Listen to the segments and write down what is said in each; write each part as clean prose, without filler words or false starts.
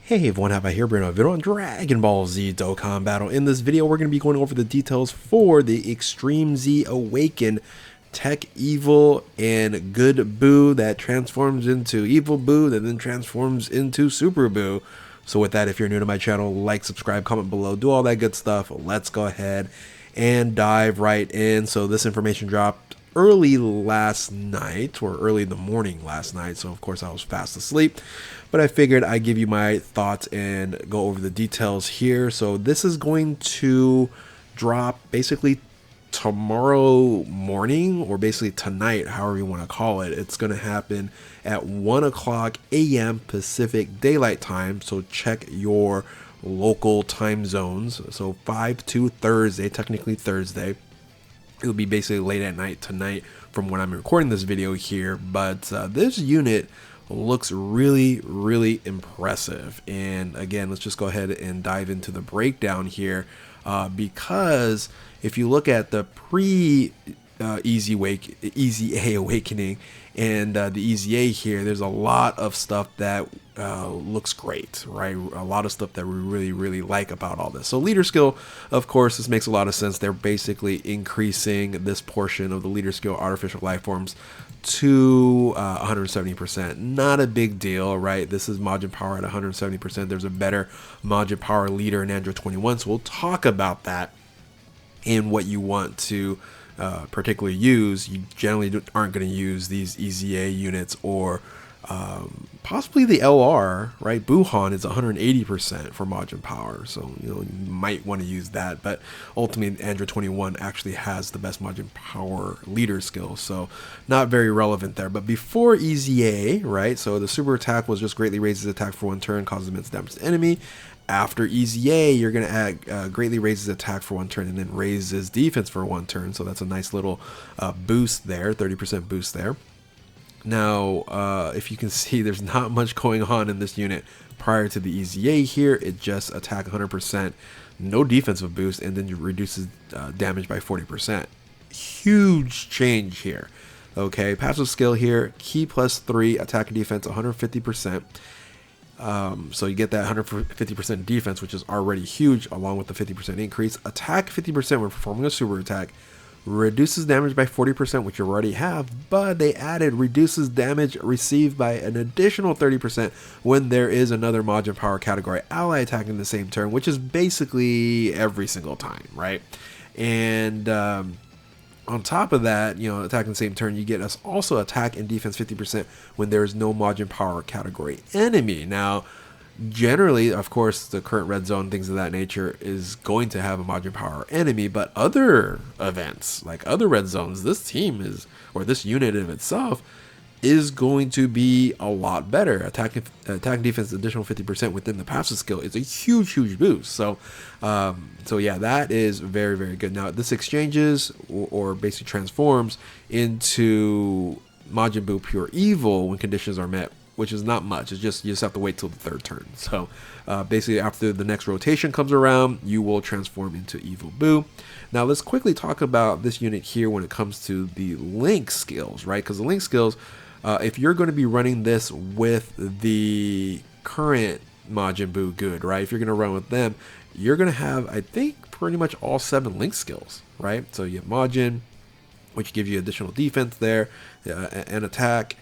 Hey everyone, how about here bringing a video on Dragon Ball Z Dokkan Battle. In this video, we're going to be going over the details for the Extreme Z Awaken Tech Evil and Good Buu that transforms into Evil Buu that then transforms into Super Buu. So with that, if you're new to my channel, like, subscribe, comment below, do all that good stuff. Let's go ahead and dive right in. So this information dropped early last night, or early in the morning last night, so of course I was fast asleep, but I figured I'd give you my thoughts and go over the details here. So this is going to drop basically tomorrow morning, or basically tonight, however you want to call it. It's going to happen at 1 o'clock a.m. Pacific Daylight Time, so check your local time zones. So 5 to Thursday, technically Thursday. It'll be basically late at night tonight from when I'm recording this video here, but this unit looks really impressive. And again, let's just go ahead and dive into the breakdown here, because if you look at the EZA Awakening and the EZA here, there's a lot of stuff that looks great, right? A lot of stuff that we really like about all this. So leader skill, of course, this makes a lot of sense. They're basically increasing this portion of the leader skill artificial life forms to 170%. Not a big deal, right? This is Majin power at 170%. There's a better Majin power leader in Android 21, so we'll talk about that in what you want to particularly use. You generally aren't going to use these EZA units, or possibly the LR, right? Buuhan is 180% for Majin power, so you might want to use that, but ultimately Android 21 actually has the best Majin power leader skill, so not very relevant there. But before EZA, right, so the super attack was just greatly raises attack for one turn, causes immense damage to enemy. After EZA, you're going to add greatly raises attack for one turn and then raises defense for one turn, so that's a nice little boost there, 30% boost there. Now, if you can see, there's not much going on in this unit prior to the EZA here. It just attack 100%, no defensive boost, and then reduces damage by 40%. Huge change here. Okay, passive skill here, key +3, attack and defense 150%. So you get that 150% defense, which is already huge, along with the 50% increase. Attack 50% when performing a super attack. Reduces damage by 40%, which you already have, but they added reduces damage received by an additional 30% when there is another Majin power category ally attacking the same turn, which is basically every single time, right? And on top of that, attacking the same turn, you get us also attack and defense 50% when there is no Majin power category enemy. Now, generally, of course, the current red zone, things of that nature, is going to have a Majin power enemy, but other events, like other red zones, this team is, or this unit of itself, is going to be a lot better. Attack defense additional 50% within the passive skill is a huge boost. So yeah, that is very good. Now this exchanges or basically transforms into Majin Buu Pure Evil when conditions are met, which is not much. It's just, you just have to wait till the third turn. So basically after the next rotation comes around, you will transform into Evil Buu. Now let's quickly talk about this unit here when it comes to the link skills, right? Because the link skills, if you're going to be running this with the current Majin Buu Good, right? If you're going to run with them, you're going to have, I think, pretty much all 7 link skills, right? So you have Majin, which gives you additional defense there, and attack,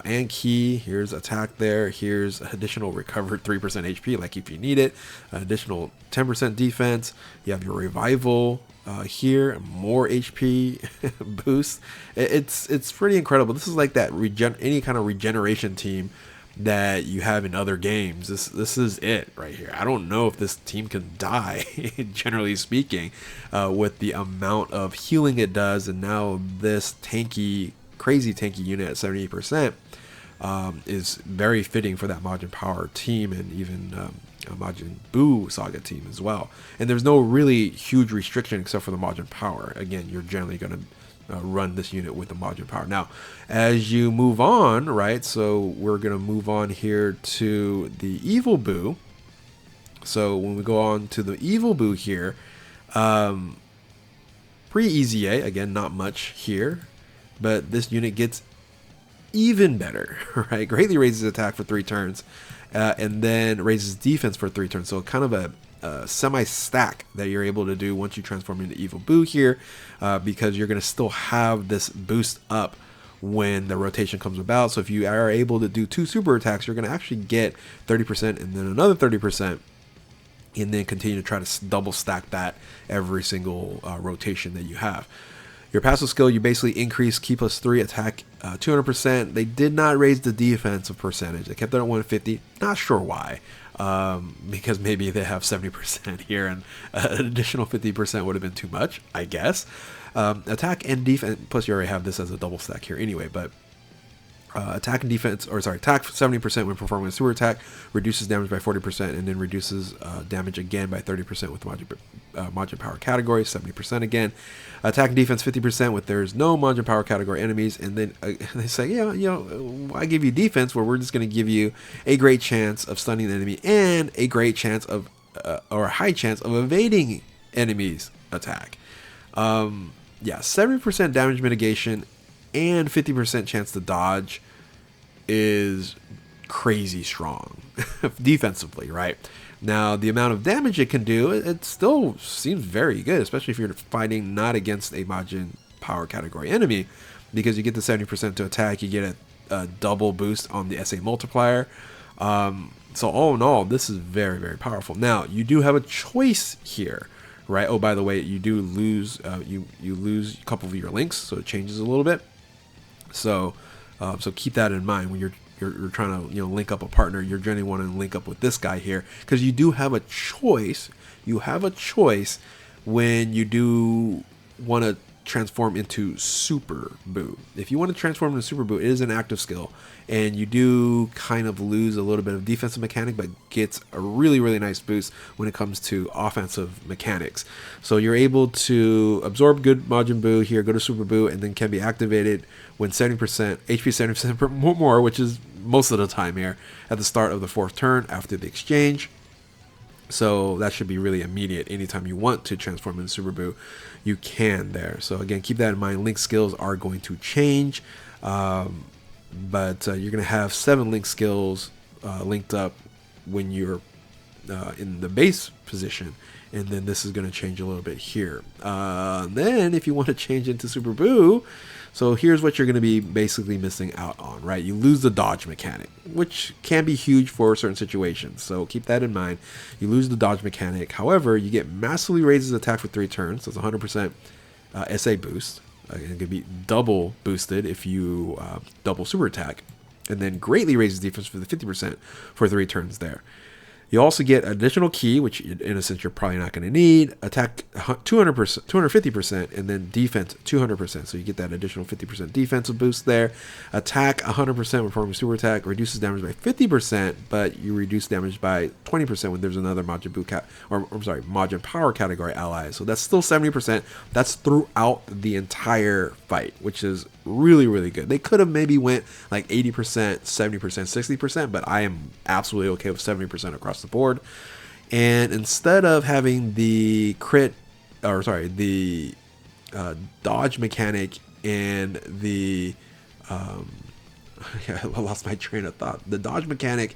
and key. Here's attack there. Here's additional recovered 3% HP, like if you need it. Additional 10% defense. You have your revival here, more HP boost. It's pretty incredible. This is like that any kind of regeneration team that you have in other games. This is it right here. I don't know if this team can die, generally speaking, with the amount of healing it does, and now this crazy tanky unit at 78% is very fitting for that Majin power team, and even a Majin Buu saga team as well. And there's no really huge restriction except for the Majin power. Again, you're generally going to run this unit with the Majin power. Now, as you move on, right, so we're going to move on here to the Evil Buu. So when we go on to the Evil Buu here, pre-EZA, again, not much here, but this unit gets even better, right? Greatly raises attack for 3 turns and then raises defense for 3 turns. So kind of a semi-stack that you're able to do once you transform into Evil Boo here, because you're going to still have this boost up when the rotation comes about. So if you are able to do 2 super attacks, you're going to actually get 30% and then another 30%, and then continue to try to double stack that every single rotation that you have. Your passive skill, you basically increase Ki plus 3 attack 200%. They did not raise the defensive percentage. They kept it at 150. Not sure why. Because maybe they have 70% here, and an additional 50% would have been too much, I guess. Attack and defense, plus you already have this as a double stack here anyway, but attack and defense, or sorry, attack 70% when performing a super attack, reduces damage by 40%, and then reduces damage again by 30% with Majin power category, 70% again. Attack and defense 50% with there's no Majin power category enemies, and then they say, I give you defense where we're just going to give you a great chance of stunning the enemy and a great chance of, or a high chance of evading enemies' attack. 70% damage mitigation and 50% chance to dodge is crazy strong defensively, right? Now, the amount of damage it can do, it still seems very good, especially if you're fighting not against a Majin power category enemy, because you get the 70% to attack, you get a double boost on the SA multiplier. So all in all, this is very, very powerful. Now, you do have a choice here, right? Oh, by the way, you do lose, you lose a couple of your links, so it changes a little bit. So keep that in mind when you're trying to link up a partner. You're generally want to link up with this guy here, because you do have a choice. You have a choice when you do want to transform into Super Boo. If you want to transform into Super Boo, it is an active skill, and you do kind of lose a little bit of defensive mechanic, but gets a really, really nice boost when it comes to offensive mechanics. So you're able to absorb good Majin Buu here, go to Super Boo, and then can be activated when 70% HP 70% more, which is most of the time here at the start of the 4th turn after the exchange. So that should be really immediate. Anytime you want to transform into Super Boo, you can there. So again, keep that in mind. Link skills are going to change, but you're going to have 7 link skills linked up when you're in the base position, and then this is going to change a little bit here. Then if you want to change into Super Boo, so here's what you're going to be basically missing out on, right? You lose the dodge mechanic, which can be huge for certain situations. So keep that in mind. You lose the dodge mechanic. However, you get massively raises attack for 3 turns. So it's 100% SA boost. It can be double boosted if you double super attack. And then greatly raises defense for the 50% for 3 turns there. You also get additional ki, which in a sense you're probably not going to need. Attack 200%, 250%, and then defense 200%. So you get that additional 50% defensive boost there. Attack 100% when performing super attack, reduces damage by 50%, but you reduce damage by 20% when there's another Majin Buu Majin power category ally. So that's still 70%. That's throughout the entire fight, which is really, really good. They could have maybe went like 80%, 70%, 60%, but I am absolutely okay with 70% across the board. And instead of having the dodge mechanic and the I lost my train of thought. The dodge mechanic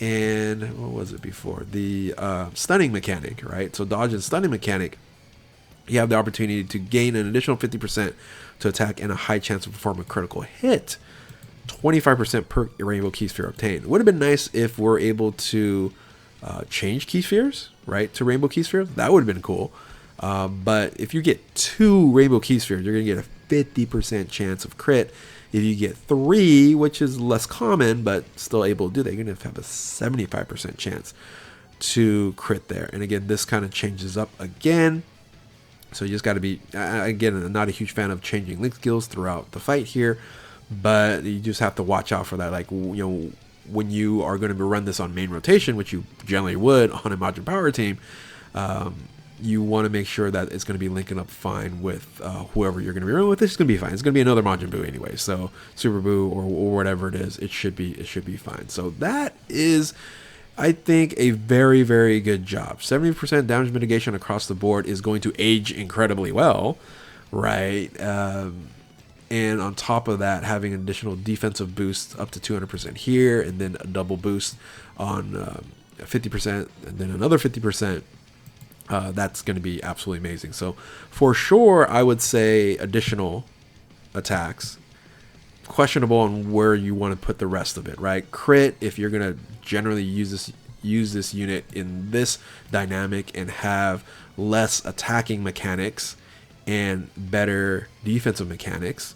and what was it before? The stunning mechanic, right? So dodge and stunning mechanic, you have the opportunity to gain an additional 50% to attack and a high chance of performing a critical hit. 25% per rainbow key sphere obtained. It would have been nice if we're able to change key spheres, right, to rainbow key spheres. That would have been cool. But if you get 2 rainbow key spheres, you're going to get a 50% chance of crit. If you get 3, which is less common, but still able to do that, you're going to have a 75% chance to crit there. And again, this kind of changes up again. So you just got to be, again, I'm not a huge fan of changing link skills throughout the fight here, but you just have to watch out for that. Like, when you are going to run this on main rotation, which you generally would on a Majin Power team, you want to make sure that it's going to be linking up fine with whoever you're going to be running with. It's going to be fine. It's going to be another Majin Buu anyway. So Super Buu or whatever it is, it should be fine. So that is, I think, a very, very good job. 70% damage mitigation across the board is going to age incredibly well, right? and on top of that, having an additional defensive boost up to 200% here, and then a double boost on 50%, and then another 50%. That's going to be absolutely amazing. So for sure, I would say additional attacks. Questionable on where you want to put the rest of it, right? Crit, if you're going to generally use this unit in this dynamic and have less attacking mechanics and better defensive mechanics,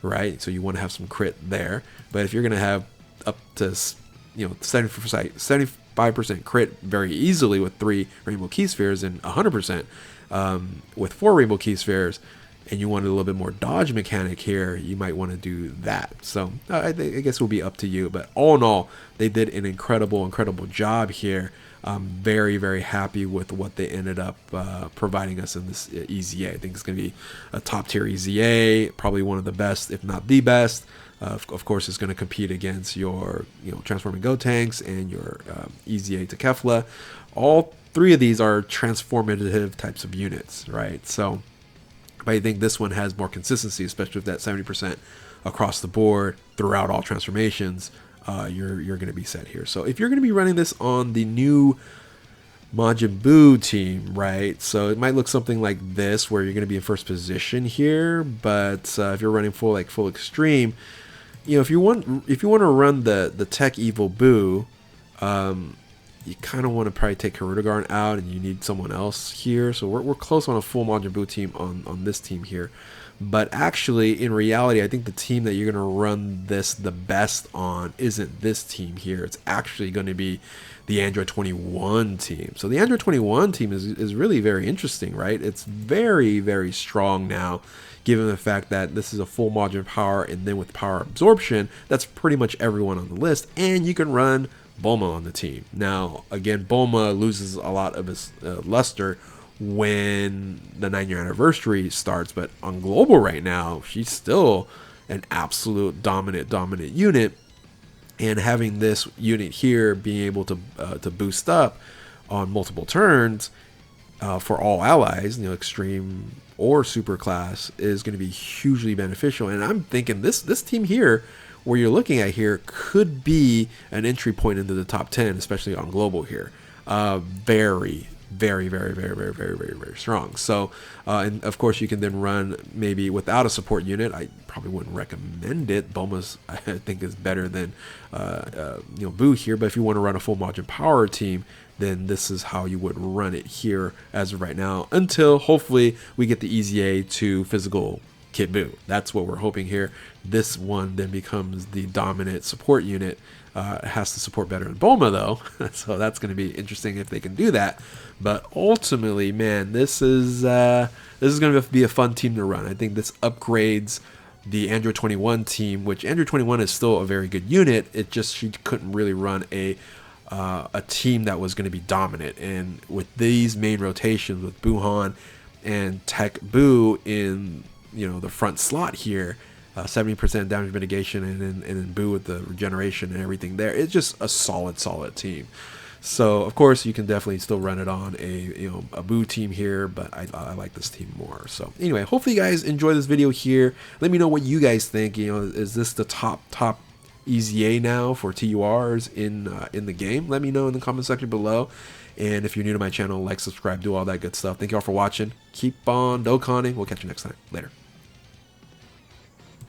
right? So you want to have some crit there. But if you're going to have up to 75% crit very easily with 3 rainbow key spheres and 100% with 4 rainbow key spheres, and you want a little bit more dodge mechanic here, you might want to do that. So I guess it will be up to you. But all in all, they did an incredible job here. I'm very, very happy with what they ended up providing us in this EZA. I think it's going to be a top tier EZA, probably one of the best, if not the best. Of course, it's going to compete against your transforming Gotenks and your EZA TEQ BUU. All 3 of these are transformative types of units, right? So but I think this one has more consistency, especially with that 70% across the board throughout all transformations. You're going to be set here. So if you're going to be running this on the new Majin Buu team, right? So it might look something like this, where you're going to be in first position here. But if you're running full extreme, if you want to run the Tech Evil Buu, you kind of want to probably take Hirudegarn out, and you need someone else here. So we're close on a full Majin Buu team on this team here. But actually, in reality, I think the team that you're going to run this the best on isn't this team here. It's actually going to be the Android 21 team. So the Android 21 team is really very interesting, right? It's very, very strong now, given the fact that this is a full Majin power, and then with power absorption, that's pretty much everyone on the list. And you can run Bulma on the team. Now, again, Bulma loses a lot of his luster when the 9-year anniversary starts, but on global right now, she's still an absolute dominant unit. And having this unit here being able to boost up on multiple turns for all allies, extreme or super class, is going to be hugely beneficial. And I'm thinking this team here, where you're looking at here, could be an entry point into the top 10, especially on global here. Very strong. So, and of course, you can then run maybe without a support unit. I probably wouldn't recommend it. Bulma's, I think, is better than Buu here. But if you want to run a full Majin Power team, then this is how you would run it here as of right now, until hopefully we get the EZA to physical Kit Buu. That's what we're hoping here. This one then becomes the dominant support unit. It has to support better than Bulma, though, so that's going to be interesting if they can do that. But ultimately, man, this is going to be a fun team to run. I think this upgrades the Android 21 team, which Android 21 is still a very good unit. It just, she couldn't really run a team that was going to be dominant. And with these main rotations with Buhan and TEQ BUU in the front slot here, 70% damage mitigation, and then Buu with the regeneration and everything there, it's just a solid team. So of course you can definitely still run it on a Buu team here, but I like this team more. So anyway, hopefully you guys enjoy this video here. Let me know what you guys think. Is this the top EZA now for TURs in the game? Let me know in the comment section below. And if you're new to my channel, like, subscribe, do all that good stuff. Thank you all for watching. Keep on Dokkaning. We'll catch you next time. Later.